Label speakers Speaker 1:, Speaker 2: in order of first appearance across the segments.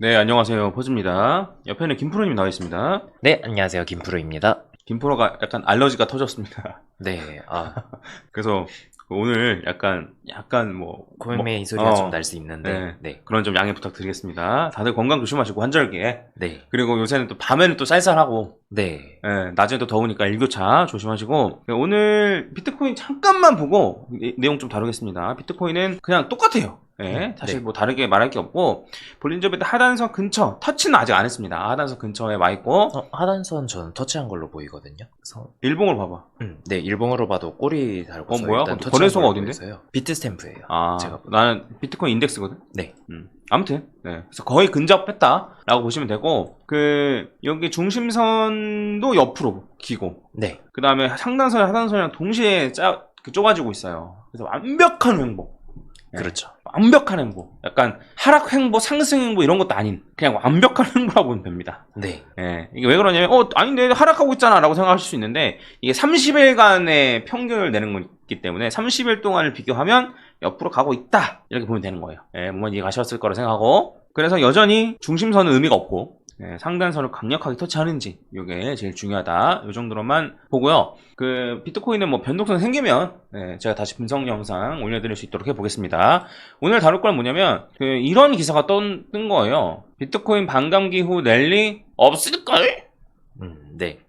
Speaker 1: 네, 안녕하세요. 퍼즈입니다. 옆에는 김프로님 나와 있습니다.
Speaker 2: 네, 안녕하세요. 김프로입니다.
Speaker 1: 김프로가 약간 알러지가 터졌습니다.
Speaker 2: 네,
Speaker 1: 그래서 오늘 약간
Speaker 2: 골메이 소리가 좀 날 수 있는데, 네.
Speaker 1: 그런 좀 양해 부탁드리겠습니다. 다들 건강 조심하시고 환절기에.
Speaker 2: 네.
Speaker 1: 그리고 요새는 또 밤에는 또 쌀쌀하고,
Speaker 2: 네.
Speaker 1: 낮에는 또 더우니까 일교차 조심하시고. 오늘 비트코인 잠깐만 보고 내용 좀 다루겠습니다. 비트코인은 그냥 똑같아요. 사실
Speaker 2: 네.
Speaker 1: 뭐 다르게 말할 게 없고, 볼린저 밴드 하단선 근처, 터치는 아직 안 했습니다. 하단선 근처에 와 있고,
Speaker 2: 하단선 저는 터치한 걸로 보이거든요. 그래서
Speaker 1: 일봉을 봐봐.
Speaker 2: 네, 일봉으로 봐도 꼬리 달고서
Speaker 1: 뭐야?
Speaker 2: 일단 터치한
Speaker 1: 거래소가
Speaker 2: 걸로
Speaker 1: 어딘데?
Speaker 2: 보여서요. 비트스탬프예요.
Speaker 1: 제가 나는 비트코인 인덱스거든.
Speaker 2: 네.
Speaker 1: 아무튼 그래서 거의 근접했다라고 보시면 되고, 여기 중심선도 옆으로 기고,
Speaker 2: 네.
Speaker 1: 그 다음에 상단선 하단선이랑 동시에 좁아지고 있어요. 그래서 완벽한 횡보.
Speaker 2: 그렇죠.
Speaker 1: 완벽한 횡보. 약간 하락 횡보, 상승 횡보 이런 것도 아닌 그냥 완벽한 횡보라고 보면 됩니다.
Speaker 2: 네.
Speaker 1: 이게 왜 그러냐면 아닌데 하락하고 있잖아 라고 생각하실 수 있는데, 이게 30일간의 평균을 내는 거기 때문에 30일 동안을 비교하면 옆으로 가고 있다 이렇게 보면 되는 거예요. 뭔가 이해가셨을 거라 생각하고, 그래서 여전히 중심선은 의미가 없고 상단선을 강력하게 터치하는지 이게 제일 중요하다. 이 정도로만 보고요. 비트코인은 뭐 변동성 생기면 제가 다시 분석 영상 올려드릴 수 있도록 해보겠습니다. 오늘 다룰 건 뭐냐면 이런 기사가 뜬 거예요. 비트코인 반감기 후 랠리 없을걸?
Speaker 2: 네.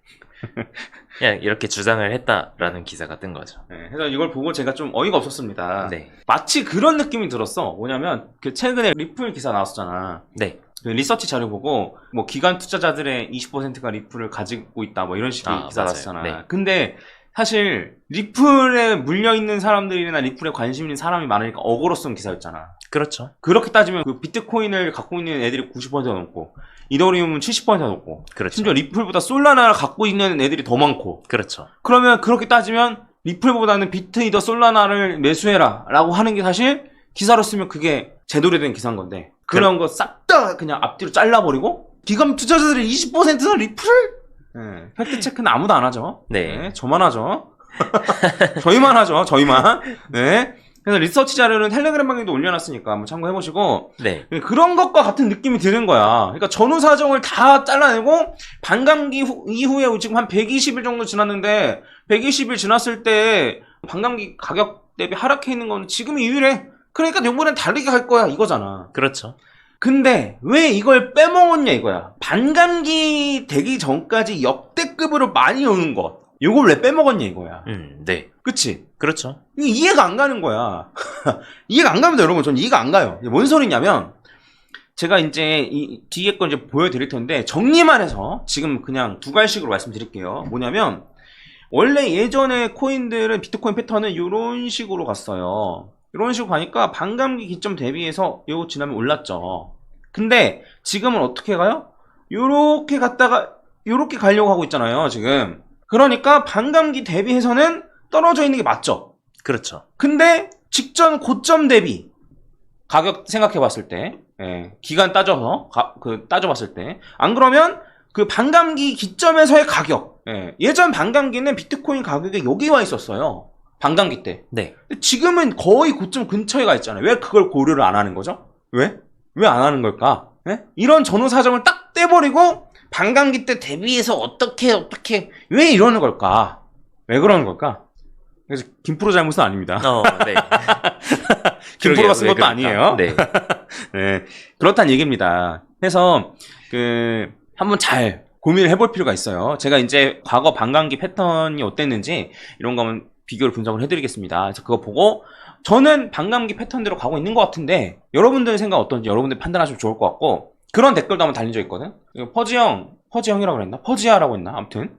Speaker 2: 그냥 이렇게 주장을 했다라는 기사가 뜬 거죠.
Speaker 1: 그래서 이걸 보고 제가 좀 어이가 없었습니다.
Speaker 2: 네.
Speaker 1: 마치 그런 느낌이 들었어. 뭐냐면 최근에 리플 기사 나왔었잖아.
Speaker 2: 네.
Speaker 1: 리서치 자료 보고 뭐 기관 투자자들의 20%가 리플을 가지고 있다 뭐 이런 식의 기사
Speaker 2: 맞아요.
Speaker 1: 났잖아.
Speaker 2: 네.
Speaker 1: 근데 사실 리플에 물려있는 사람들이나 리플에 관심 있는 사람이 많으니까 어거로 쓴 기사였잖아.
Speaker 2: 그렇죠.
Speaker 1: 그렇게 따지면 비트코인을 갖고 있는 애들이 90%가 넘고, 이더리움은 70%가 넘고,
Speaker 2: 그렇죠.
Speaker 1: 심지어 리플보다 솔라나를 갖고 있는 애들이 더 많고.
Speaker 2: 그렇죠.
Speaker 1: 그러면 그렇게 따지면 리플보다는 비트이더 솔라나를 매수해라 라고 하는 게 사실 기사로 쓰면 그게 제대로 된 기사인 건데, 그런 거 싹 다 그냥 앞뒤로 잘라버리고 기관 투자자들의 20%는 리플을? 팩트 체크는 아무도 안 하죠.
Speaker 2: 네.
Speaker 1: 저만 하죠. 저희만 하죠. 저희만. 그래서 리서치 자료는 텔레그램 방에도 올려놨으니까 한번 참고해보시고,
Speaker 2: 네.
Speaker 1: 그런 것과 같은 느낌이 드는 거야. 그러니까 전후 사정을 다 잘라내고 반감기 이후에 지금 한 120일 정도 지났는데, 120일 지났을 때 반감기 가격 대비 하락해 있는 건 지금이 유일해. 그러니까 이번엔 다르게 갈 거야 이거잖아.
Speaker 2: 그렇죠.
Speaker 1: 근데 왜 이걸 빼먹었냐 이거야. 반감기 되기 전까지 역대급으로 많이 오는 것, 이걸 왜 빼먹었냐 이거야.
Speaker 2: 네.
Speaker 1: 그치?
Speaker 2: 그렇죠.
Speaker 1: 이게 이해가 안 가는 거야. 이해가 안 갑니다, 여러분. 전 이해가 안 가요. 뭔 소리냐면, 제가 이제 이 뒤에 거 이제 보여드릴 텐데, 정리만 해서 지금 그냥 두 가지식으로 말씀드릴게요. 뭐냐면, 원래 예전에 코인들은 비트코인 패턴은 이런 식으로 갔어요. 이런 식으로 가니까 반감기 기점 대비해서 요거 지나면 올랐죠. 근데 지금은 어떻게 가요? 요렇게 갔다가 요렇게 가려고 하고 있잖아요, 지금. 그러니까 반감기 대비해서는 떨어져 있는 게 맞죠.
Speaker 2: 그렇죠.
Speaker 1: 근데 직전 고점 대비 가격 생각해 봤을 때, 기간 따져서 따져봤을 때, 안 그러면 그 반감기 기점에서의 가격, 예전 반감기는 비트코인 가격이 여기 와 있었어요. 반감기 때.
Speaker 2: 네.
Speaker 1: 근데 지금은 거의 고점 근처에 가 있잖아요. 왜 그걸 고려를 안 하는 거죠? 왜 안 하는 걸까? 이런 전후 사정을 딱 떼버리고 반감기 때 대비해서 어떻게 왜 이러는 걸까? 왜 그러는 걸까? 그래서 김프로 잘못은 아닙니다.
Speaker 2: 네.
Speaker 1: 김프로가 쓴 것도 아니에요.
Speaker 2: 네.
Speaker 1: 그렇다는 얘기입니다. 그래서 한번 잘 고민을 해볼 필요가 있어요. 제가 이제 과거 반감기 패턴이 어땠는지 이런 거 한번 비교를 분석을 해드리겠습니다. 그래서 그거 보고 저는 반감기 패턴대로 가고 있는 것 같은데, 여러분들 생각 어떤지 여러분들 판단하시면 좋을 것 같고, 그런 댓글도 한번 달린 적 있거든. 퍼지형이라고 그랬나? 퍼지아라고 했나? 아무튼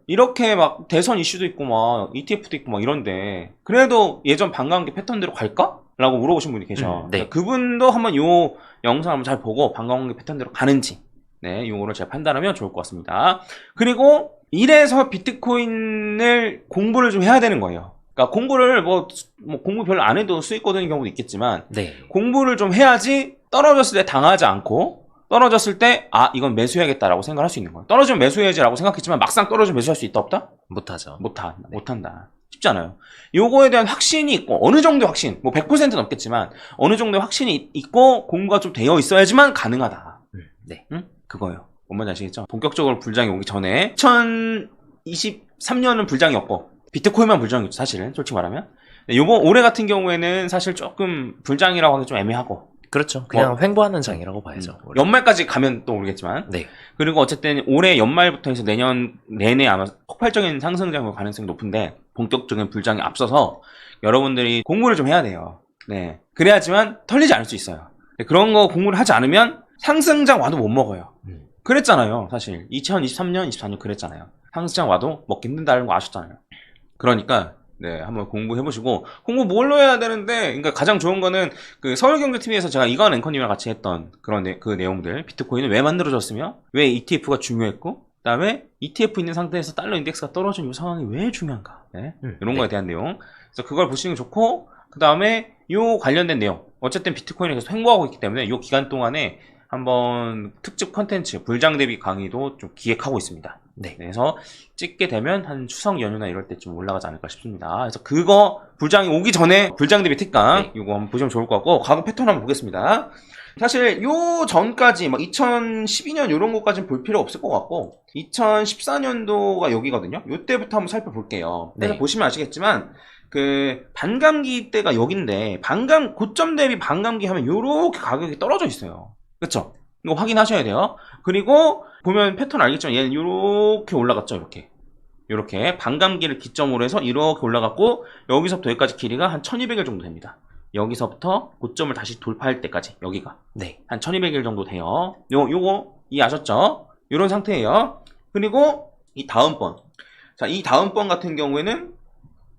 Speaker 1: 이렇게 막 대선 이슈도 있고 막 ETF도 있고 막 이런데, 그래도 예전 반감기 패턴대로 갈까? 라고 물어보신 분이 계셔.
Speaker 2: 네.
Speaker 1: 그분도 한번 요 영상 한번 잘 보고 반감기 패턴대로 가는지, 요거를 잘 판단하면 좋을 것 같습니다. 그리고 이래서 비트코인을 공부를 좀 해야 되는 거예요. 그러니까 공부를 뭐 공부 별로 안 해도 수익 거두는 경우도 있겠지만,
Speaker 2: 네.
Speaker 1: 공부를 좀 해야지 떨어졌을 때 당하지 않고, 떨어졌을 때 이건 매수해야겠다라고 생각할 수 있는 거예요. 떨어지면 매수해야지라고 생각했지만 막상 떨어지면 매수할 수 있다 없다?
Speaker 2: 못하죠.
Speaker 1: 못한다. 쉽지 않아요. 요거에 대한 확신이 있고, 어느 정도 확신, 뭐 100%는 없겠지만, 어느 정도 확신이 있고, 공부가 좀 되어 있어야지만 가능하다.
Speaker 2: 네.
Speaker 1: 응? 그거예요. 뭔 말인지 아시겠죠? 본격적으로 불장이 오기 전에, 2023년은 불장이었고, 비트코인만 불장이었죠, 사실은. 솔직히 말하면. 요번, 올해 같은 경우에는 사실 조금 불장이라고 하기 좀 애매하고,
Speaker 2: 그렇죠. 그냥 횡보하는 장이라고 봐야죠. 올해.
Speaker 1: 연말까지 가면 또 모르겠지만,
Speaker 2: 네.
Speaker 1: 그리고 어쨌든 올해 연말부터 해서 내년 내내 아마 폭발적인 상승장일 가능성이 높은데 본격적인 불장에 앞서서 여러분들이 공부를 좀 해야 돼요. 네. 그래야지만 털리지 않을 수 있어요. 네, 그런 거 공부를 하지 않으면 상승장 와도 못 먹어요. 그랬잖아요. 사실 2023년, 24년 그랬잖아요. 상승장 와도 먹기 힘든다는 거 아셨잖아요. 그러니까 네, 한번 공부해보시고, 공부 뭘로 해야 되는데, 그러니까 가장 좋은 거는, 그 서울경제TV에서 제가 이관 앵커님이랑 같이 했던 그런 그 내용들, 비트코인은 왜 만들어졌으며, 왜 ETF가 중요했고, 그 다음에 ETF 있는 상태에서 달러 인덱스가 떨어진 이 상황이 왜 중요한가, 네? 이런 거에 대한 내용. 그래서 그걸 보시는 게 좋고, 그 다음에 요 관련된 내용, 어쨌든 비트코인이 계속 횡보하고 있기 때문에 요 기간 동안에 한번 특집 컨텐츠, 불장 대비 강의도 좀 기획하고 있습니다. 네. 그래서 찍게 되면 한 추석 연휴나 이럴 때쯤 올라가지 않을까 싶습니다. 그래서 그거 불장이 오기 전에 불장 대비 특강 이거 한번 보시면 좋을 것 같고 가격 패턴 한번 보겠습니다. 사실 요 전까지 막 2012년 이런 것까지는 볼 필요 없을 것 같고 2014년도가 여기거든요. 요때부터 한번 살펴볼게요. 그래서
Speaker 2: 네.
Speaker 1: 보시면 아시겠지만 그 반감기 때가 여긴데 고점 대비 반감기 하면 요렇게 가격이 떨어져 있어요. 그쵸? 이거 확인하셔야 돼요. 그리고 보면 패턴 알겠지만 얘는 이렇게 올라갔죠. 이렇게 반감기를 기점으로 해서 이렇게 올라갔고 여기서부터 여기까지 길이가 한 1200일 정도 됩니다. 여기서부터 고점을 다시 돌파할 때까지 여기가
Speaker 2: 네.
Speaker 1: 한 1200일 정도 돼요. 요거 이해하셨죠? 이런 상태예요. 그리고 이 다음번 이 다음번 같은 경우에는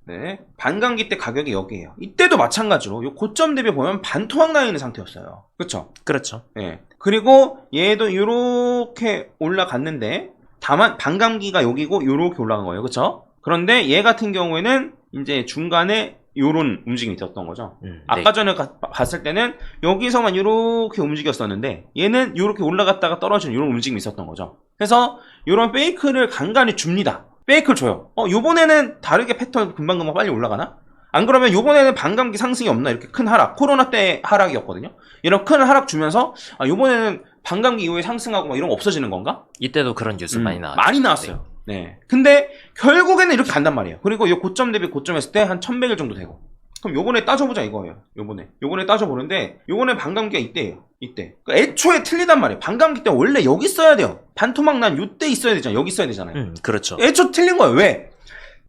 Speaker 1: 네, 반감기 때 가격이 여기에요. 이때도 마찬가지로 요 고점 대비 보면 반토막 나 있는 상태였어요. 그쵸?
Speaker 2: 그렇죠.
Speaker 1: 네. 그리고 얘도 이렇게 올라갔는데 다만 반감기가 여기고 이렇게 올라간 거예요. 그쵸? 그런데 얘 같은 경우에는 이제 중간에 요런 움직임이 있었던 거죠. 아까 전에 봤을 때는 여기서만 이렇게 움직였었는데 얘는 이렇게 올라갔다가 떨어지는 이런 움직임이 있었던 거죠. 그래서 이런 페이크를 간간히 줍니다. 페이크를 줘요. 요번에는 다르게 패턴 금방금방 빨리 올라가나? 안 그러면 요번에는 반감기 상승이 없나? 이렇게 큰 하락. 코로나 때 하락이었거든요. 이런 큰 하락 주면서 요번에는 반감기 이후에 상승하고 막 이런 거 없어지는 건가?
Speaker 2: 이때도 그런 뉴스 많이 나왔죠.
Speaker 1: 많이 나왔어요. 네. 근데 결국에는 이렇게 간단 말이에요. 그리고 이 고점 대비 고점 했을 때 한 1100일 정도 되고. 그럼 요번에 따져보자 이거예요. 요번에 따져보는데 요번에 반감기가 이때예요. 이때. 그러니까 애초에 틀리단 말이에요. 반감기 때 원래 여기 있어야 돼요. 반토막 난 요때 있어야 되잖아요. 여기 있어야 되잖아요.
Speaker 2: 그렇죠.
Speaker 1: 애초 틀린 거예요. 왜?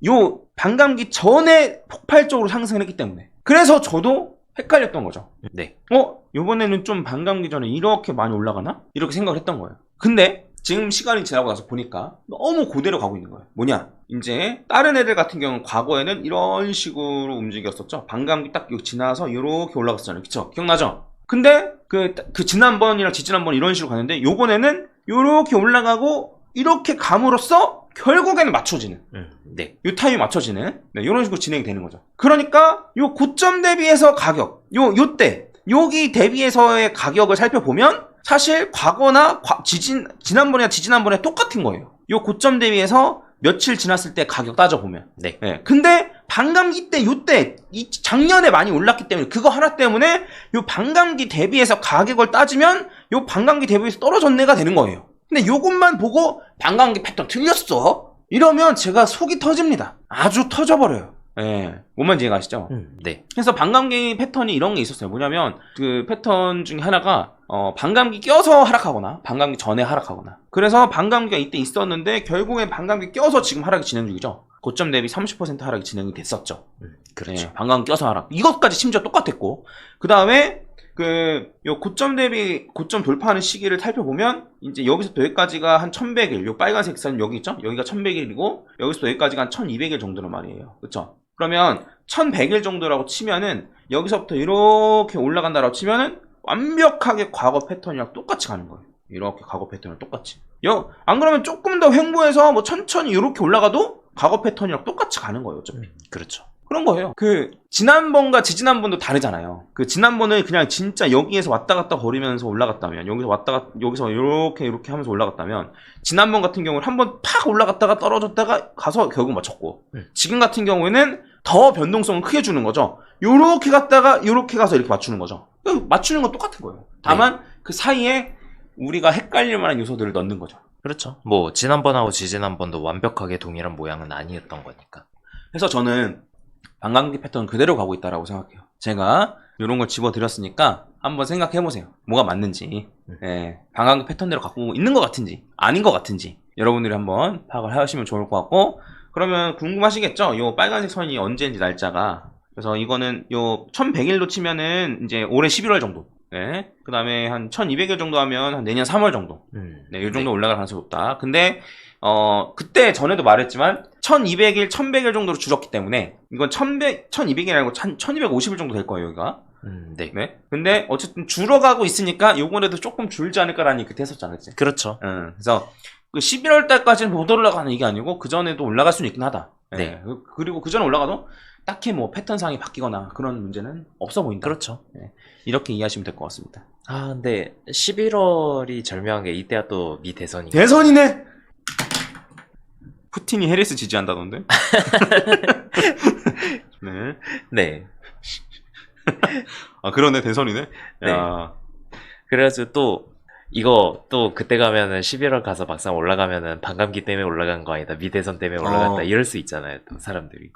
Speaker 1: 요 반감기 전에 폭발적으로 상승을 했기 때문에. 그래서 저도 헷갈렸던 거죠.
Speaker 2: 네.
Speaker 1: 요번에는 좀 반감기 전에 이렇게 많이 올라가나? 이렇게 생각을 했던 거예요. 근데 지금 시간이 지나고 나서 보니까 너무 그대로 가고 있는 거예요. 뭐냐? 이제 다른 애들 같은 경우는 과거에는 이런 식으로 움직였었죠. 반감기 딱 지나서 이렇게 올라갔잖아요. 그쵸? 기억나죠? 근데 그 지난번이랑 지지난번 이런 식으로 갔는데 요번에는 이렇게 올라가고 이렇게 감으로써 결국에는 맞춰지는
Speaker 2: 네.
Speaker 1: 요 타임이 맞춰지는 이런 식으로 진행이 되는 거죠. 그러니까 요 고점 대비해서 가격 요때 여기 대비해서의 가격을 살펴보면 사실 과거나 지난번이나 지지난번에 똑같은 거예요. 요 고점 대비해서 며칠 지났을 때 가격 따져보면.
Speaker 2: 네.
Speaker 1: 근데 반감기 때 요때 작년에 많이 올랐기 때문에 그거 하나 때문에 요 반감기 대비해서 가격을 따지면 요 반감기 대비해서 떨어졌네가 되는 거예요. 근데 요것만 보고 반감기 패턴 틀렸어? 이러면 제가 속이 터집니다. 아주 터져버려요. 뭔 말인지 이해가시죠?
Speaker 2: 네.
Speaker 1: 그래서 반감기 패턴이 이런 게 있었어요. 뭐냐면 그 패턴 중에 하나가 반감기 껴서 하락하거나 반감기 전에 하락하거나. 그래서 반감기가 이때 있었는데 결국엔 반감기 껴서 지금 하락이 진행 중이죠. 고점 대비 30% 하락이 진행이 됐었죠.
Speaker 2: 그렇죠.
Speaker 1: 반감기 껴서 하락. 이것까지 심지어 똑같았고. 그 다음에 요 고점 대비 고점 돌파하는 시기를 살펴보면 이제 여기서부터 여기까지가 한 1100일. 요 빨간색 선 여기 있죠? 여기가 1100일이고 여기서부터 여기까지가 한 1200일 정도란 말이에요. 그쵸? 그러면 1100일 정도라고 치면은 여기서부터 이렇게 올라간다라고 치면은 완벽하게 과거 패턴이랑 똑같이 가는 거예요. 이렇게 과거 패턴이랑 똑같이. 안 그러면 조금 더 횡보해서 뭐 천천히 이렇게 올라가도 과거 패턴이랑 똑같이 가는 거예요. 어차피.
Speaker 2: 그렇죠.
Speaker 1: 그런 거예요. 그 지난번과 지지난번도 다르잖아요. 그 지난번은 그냥 진짜 여기에서 왔다 갔다 거리면서 올라갔다면, 여기서 이렇게 하면서 올라갔다면, 지난번 같은 경우는 한번 팍 올라갔다가 떨어졌다가 가서 결국 맞췄고, 지금 같은 경우에는 더 변동성을 크게 주는 거죠. 요렇게 갔다가 요렇게 가서 이렇게 맞추는 거죠. 맞추는 건 똑같은 거예요. 다만 그 사이에 우리가 헷갈릴 만한 요소들을 넣는 거죠.
Speaker 2: 그렇죠. 뭐 지난번하고 지지난번도 완벽하게 동일한 모양은 아니었던 거니까.
Speaker 1: 그래서 저는 반감기 패턴 그대로 가고 있다라고 생각해요. 제가 이런 걸 집어드렸으니까 한번 생각해보세요. 뭐가 맞는지. 예, 반감기 패턴대로 갖고 있는 것 같은지 아닌 것 같은지 여러분들이 한번 파악을 하시면 좋을 것 같고, 그러면 궁금하시겠죠? 요 빨간색 선이 언제인지 날짜가. 그래서 이거는 요 1100일로 치면은 이제 올해 11월 정도. 네. 그 다음에 한 1200일 정도 하면 한 내년 3월 정도. 네, 요 정도 올라갈 가능성이 높다. 근데, 그때 전에도 말했지만, 1200일, 1100일 정도로 줄었기 때문에, 이건 1200일 아니고 1250일 정도 될 거예요, 여기가.
Speaker 2: 네.
Speaker 1: 네. 근데, 어쨌든 줄어가고 있으니까, 요번에도 조금 줄지 않을까라는 얘기 그때 했었잖아요, 그치?
Speaker 2: 그렇죠.
Speaker 1: 그래서, 그 11월 달까지는 못 올라가는 이게 아니고, 그 전에도 올라갈 수는 있긴 하다.
Speaker 2: 네.
Speaker 1: 그리고 그 전에 올라가도, 딱히 뭐 패턴상이 바뀌거나 그런 문제는 없어 보인다.
Speaker 2: 그렇죠.
Speaker 1: 네. 이렇게 이해하시면 될 것 같습니다.
Speaker 2: 아, 근데 11월이 절묘한 게 이때가 또 미 대선이.
Speaker 1: 대선이네! 푸틴이 해리스 지지한다던데? 네.
Speaker 2: 네.
Speaker 1: 아, 그러네, 대선이네?
Speaker 2: 네.
Speaker 1: 야.
Speaker 2: 그래가지고 또 이거 또 그때 가면은 11월 가서 막상 올라가면은 반감기 때문에 올라간 거 아니다. 미 대선 때문에 올라갔다. 이럴 수 있잖아요. 또 사람들이.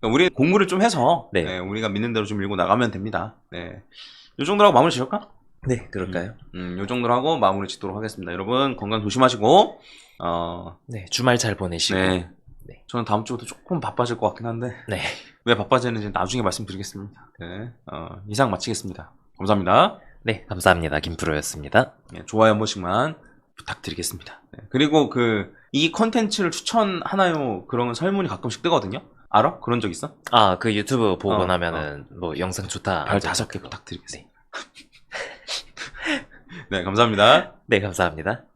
Speaker 1: 그러니까 우리 공부를 좀 해서,
Speaker 2: 네.
Speaker 1: 네, 우리가 믿는 대로 좀 밀고 나가면 됩니다. 네. 요 정도로 하고 마무리 지을까?
Speaker 2: 네, 그럴까요?
Speaker 1: 요 정도로 하고 마무리 짓도록 하겠습니다. 여러분, 건강 조심하시고,
Speaker 2: 네, 주말 잘 보내시고.
Speaker 1: 네.
Speaker 2: 네.
Speaker 1: 저는 다음 주부터 조금 바빠질 것 같긴 한데,
Speaker 2: 네.
Speaker 1: 왜 바빠지는지 나중에 말씀드리겠습니다. 네. 이상 마치겠습니다. 감사합니다.
Speaker 2: 네, 감사합니다. 김프로였습니다.
Speaker 1: 네, 좋아요 한 번씩만 부탁드리겠습니다. 네. 그리고 이 컨텐츠를 추천하나요? 그런 설문이 가끔씩 뜨거든요. 알아? 그런 적 있어?
Speaker 2: 아, 그 유튜브 보고 나면은 뭐 영상 좋다.
Speaker 1: 별 5개 부탁드리겠습니다. 네, 감사합니다.
Speaker 2: 네, 감사합니다.